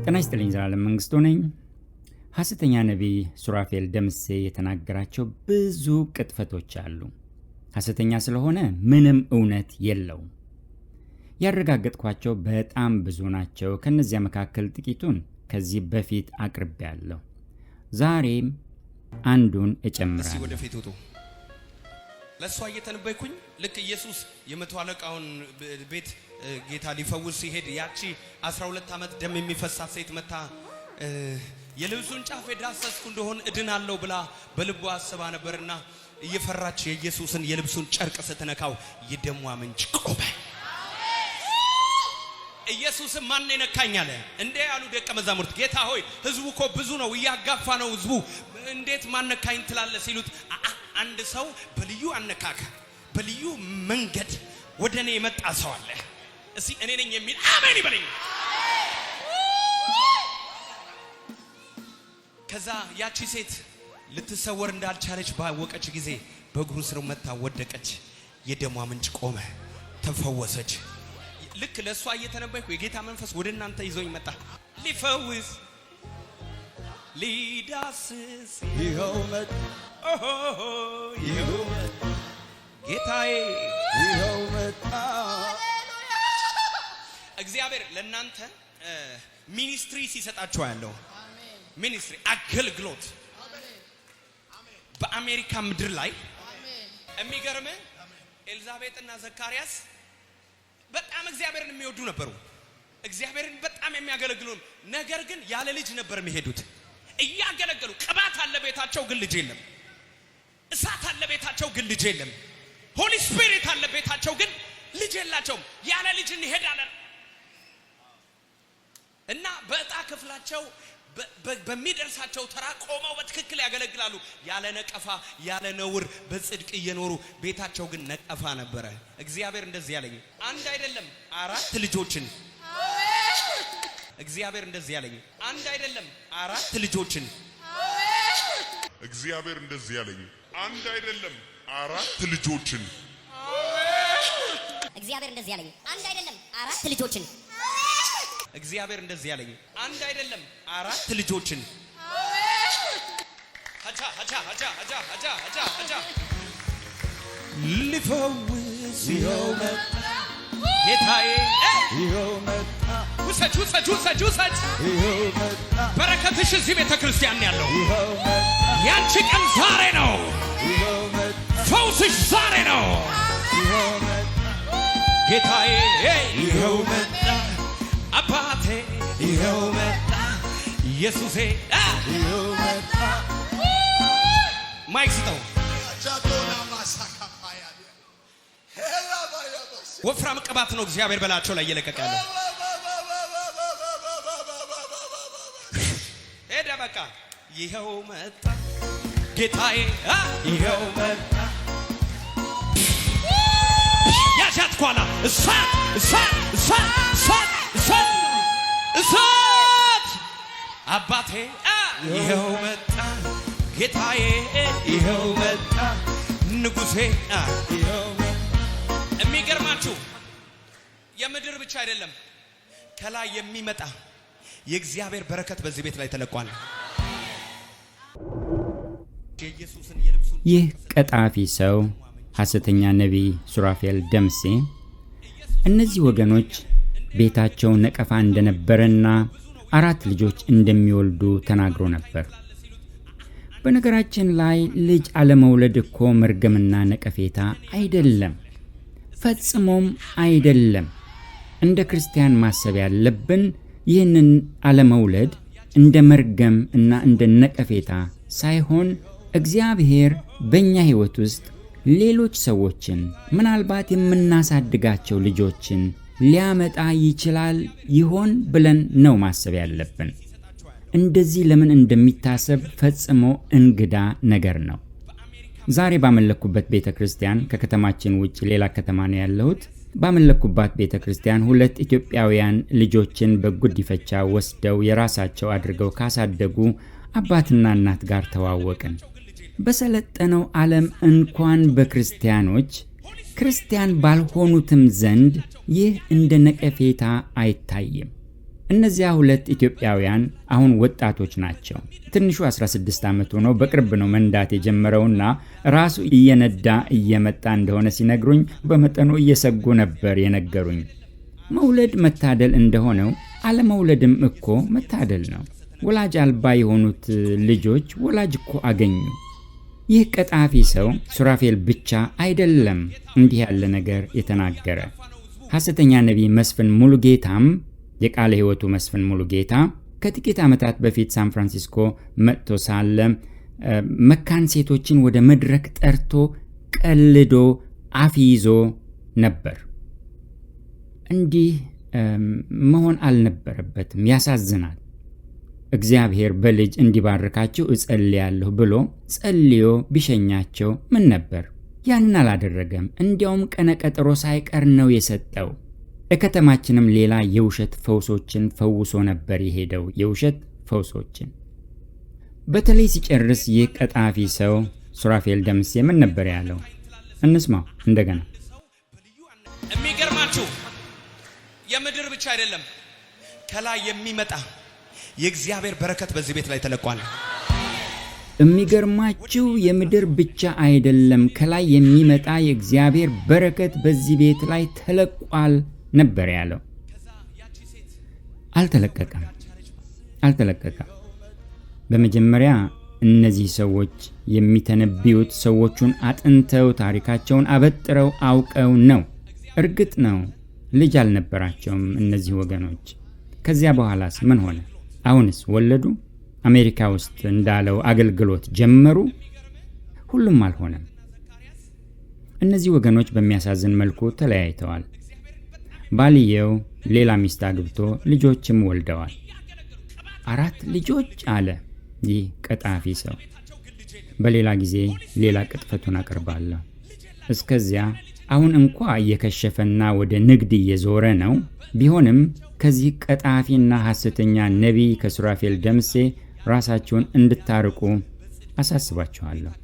ጤና ይስጥልኝ። ዘላለም መንግስቱ ነኝ። ሐሰተኛ ነቢይ ሱራፌል ደምሴ የተናገራቸው ብዙ ቅጥፈቶች አሉ። ሐሰተኛ ስለሆነ ምንም እውነት የለውም። ያረጋገጥኳቸው በጣም ብዙ ናቸው። ከነዚያ መካከል ጥቂቱን ከዚህ በፊት አቅርቤያለሁ። ዛሬም አንዱን እጨምራለሁ። ወደፊት ውጡ። ለሷ እየተነበይኩኝ ልክ ኢየሱስ የመቶ አለቃውን ቤት ጌታ ሊፈውስ ሲሄድ ያቺ 12 ዓመት ደም የሚፈሳት ሴት መታ የልብሱን ጫፍ የዳሰስኩ እንደሆን እድናለሁ ብላ በልቧ አስባ ነበርና እየፈራች የኢየሱስን የልብሱን ጨርቅ ስትነካው የደሟ ምንጭ ቆመ። ኢየሱስም ማን ነካኝ አለ። እንዴ ያሉ ደቀ መዛሙርት ጌታ ሆይ ህዝቡ እኮ ብዙ ነው፣ እያጋፋ ነው ህዝቡ፣ እንዴት ማን ነካኝ ትላለህ ሲሉት አንድ ሰው በልዩ አነካካ በልዩ መንገድ ወደኔ የመጣ ሰው አለ። እስቲ እኔ ነኝ የሚል አሜን ይበለኝ። ከዛ ያቺ ሴት ልትሰወር እንዳልቻለች ባወቀች ጊዜ በእግሩ ስር መታ ወደቀች። የደሟ ምንጭ ቆመ፣ ተፈወሰች። ልክ ለሷ እየተነበይኩ የጌታ መንፈስ ወደ እናንተ ይዞኝ መጣ። ሊፈውስ ሊዳስስ ይኸው መጣ፣ ይኸው መጣ ጌታዬ፣ ይኸው መጣ። እግዚአብሔር ለእናንተ ሚኒስትሪ ሲሰጣችሁ ያለው ሚኒስትሪ አገልግሎት በአሜሪካ ምድር ላይ የሚገርም ኤልዛቤጥና ዘካርያስ በጣም እግዚአብሔርን የሚወዱ ነበሩ። እግዚአብሔርን በጣም የሚያገለግሉ፣ ነገር ግን ያለ ልጅ ነበር የሚሄዱት። እያገለገሉ ቅባት አለ ቤታቸው ግን ልጅ የለም። እሳት አለ ቤታቸው ግን ልጅ የለም። ሆሊ ስፒሪት አለ ቤታቸው ግን ልጅ የላቸውም። ያለ ልጅ እንሄዳለን እና በዕጣ ክፍላቸው በሚደርሳቸው ተራ ቆመው በትክክል ያገለግላሉ። ያለ ነቀፋ ያለ ነውር በጽድቅ እየኖሩ ቤታቸው ግን ነቀፋ ነበረ። እግዚአብሔር እንደዚህ ያለኝ አንድ አይደለም 4 ልጆችን እግዚአብሔር እንደዚህ ያለኝ አንድ አይደለም 4 ልጆችን እግዚአብሔር እንደዚህ ያለኝ አንድ አይደለም 4 ልጆችን እግዚአብሔር እንደዚህ ያለኝ አንድ አይደለም 4 ልጆችን እግዚአብሔር እንደዚህ ያለኝ አንድ አይደለም 4 ልጆችን አጃ አጃ አጃ አጃ አጃ አጃ አጃ ሊፈውስ ይኸው መጣ ጌታዬ፣ ይኸው መጣ። ውሰጅ ውሰጅ ውሰጅ ውሰጅ፣ ይኸው መጣ። በረከትሽ እዚህ ቤተክርስቲያን ያለው ይኸው መጣ። ያንቺ ቀን ዛሬ ነው፣ ይኸው መጣ። ፈውስሽ ዛሬ ነው፣ ይኸው መጣ ጌታዬ፣ ይኸው መጣ። አባቴ ይኸው መጣ፣ ኢየሱሴ ይኸው መጣ። ማይክ ስጠው። ወፍራም ቅባት ነው እግዚአብሔር በላቸው ላይ እየለቀቀ ያለው። ሄደ በቃ ይኸው መጣ ጌታዬ፣ ይኸው መጣ። ያሻት ኳላ እሳት እሳት እሳት እሳት እሳት እሳት አባቴ ይኸው መጣ ጌታዬ፣ ይኸው መጣ ንጉሴ ይኸው መጣ። የሚገርማችሁ የምድር ብቻ አይደለም ከላይ የሚመጣ የእግዚአብሔር በረከት በዚህ ቤት ላይ ተለቋል። ይህ ቀጣፊ ሰው ሐሰተኛ ነቢይ ሱራፌል ደምሴ እነዚህ ወገኖች ቤታቸው ነቀፋ እንደነበረና 4 ልጆች እንደሚወልዱ ተናግሮ ነበር። በነገራችን ላይ ልጅ አለመውለድ እኮ መርገምና ነቀፌታ አይደለም፣ ፈጽሞም አይደለም። እንደ ክርስቲያን ማሰብ ያለብን ይህንን አለመውለድ እንደ መርገም እና እንደ ነቀፌታ ሳይሆን እግዚአብሔር በእኛ ሕይወት ውስጥ ሌሎች ሰዎችን ምናልባት የምናሳድጋቸው ልጆችን ሊያመጣ ይችላል ይሆን ብለን ነው ማሰብ ያለብን። እንደዚህ ለምን እንደሚታሰብ ፈጽሞ እንግዳ ነገር ነው። ዛሬ ባመለኩበት ቤተክርስቲያን ከከተማችን ውጭ ሌላ ከተማ ነው ያለሁት። ባመለኩባት ቤተክርስቲያን 2 ኢትዮጵያውያን ልጆችን በጉዲፈቻ ወስደው የራሳቸው አድርገው ካሳደጉ አባትና እናት ጋር ተዋወቅን። በሰለጠነው ዓለም እንኳን በክርስቲያኖች ክርስቲያን ባልሆኑትም ዘንድ ይህ እንደ ነቀፌታ አይታይም። እነዚያ ሁለት ኢትዮጵያውያን አሁን ወጣቶች ናቸው። ትንሹ 16 ዓመት ሆኖ በቅርብ ነው መንዳት የጀመረውና ራሱ እየነዳ እየመጣ እንደሆነ ሲነግሩኝ በመጠኑ እየሰጉ ነበር የነገሩኝ። መውለድ መታደል እንደሆነው አለመውለድም እኮ መታደል ነው። ወላጅ አልባ የሆኑት ልጆች ወላጅ እኮ አገኙ። ይህ ቀጣፊ ሰው ሱራፌል ብቻ አይደለም እንዲህ ያለ ነገር የተናገረ። ሐሰተኛ ነቢይ መስፍን ሙሉጌታም የቃለ ሕይወቱ መስፍን ሙሉጌታ ከጥቂት ዓመታት በፊት ሳን ፍራንሲስኮ መጥቶ ሳለ መካን ሴቶችን ወደ መድረክ ጠርቶ ቀልዶ አፍይዞ ነበር። እንዲህ መሆን አልነበረበትም። ያሳዝናል። እግዚአብሔር በልጅ እንዲባርካቸው እጸልያለሁ ብሎ ጸልዮ ቢሸኛቸው ምን ነበር? ያንን አላደረገም። እንዲያውም ቀነቀጠሮ ሳይቀር ነው የሰጠው። በከተማችንም ሌላ የውሸት ፈውሶችን ፈውሶ ነበር የሄደው። የውሸት ፈውሶችን በተለይ ሲጨርስ ይህ ቀጣፊ ሰው ሱራፌል ደምሴ ምን ነበር ያለው? እንስማው እንደገና። የሚገርማችሁ የምድር ብቻ አይደለም ከላይ የሚመጣ የእግዚአብሔር በረከት በዚህ ቤት ላይ ተለቋል። የሚገርማችሁ የምድር ብቻ አይደለም ከላይ የሚመጣ የእግዚአብሔር በረከት በዚህ ቤት ላይ ተለቋል ነበር ያለው። አልተለቀቀም። በመጀመሪያ እነዚህ ሰዎች የሚተነብዩት ሰዎቹን አጥንተው ታሪካቸውን አበጥረው አውቀው ነው። እርግጥ ነው ልጅ አልነበራቸውም እነዚህ ወገኖች። ከዚያ በኋላስ ምን ሆነ? አሁንስ ወለዱ? አሜሪካ ውስጥ እንዳለው አገልግሎት ጀመሩ? ሁሉም አልሆነም። እነዚህ ወገኖች በሚያሳዝን መልኩ ተለያይተዋል። ባልየው ሌላ ሚስት አግብቶ ልጆችም ወልደዋል። 4 ልጆች አለ ይህ ቀጣፊ ሰው። በሌላ ጊዜ ሌላ ቅጥፈቱን አቀርባለሁ። እስከዚያ አሁን እንኳ እየከሸፈና ወደ ንግድ እየዞረ ነው። ቢሆንም ከዚህ ቀጣፊና ሐሰተኛ ነቢይ ከሱራፌል ደምሴ ራሳችሁን እንድታርቁ አሳስባችኋለሁ።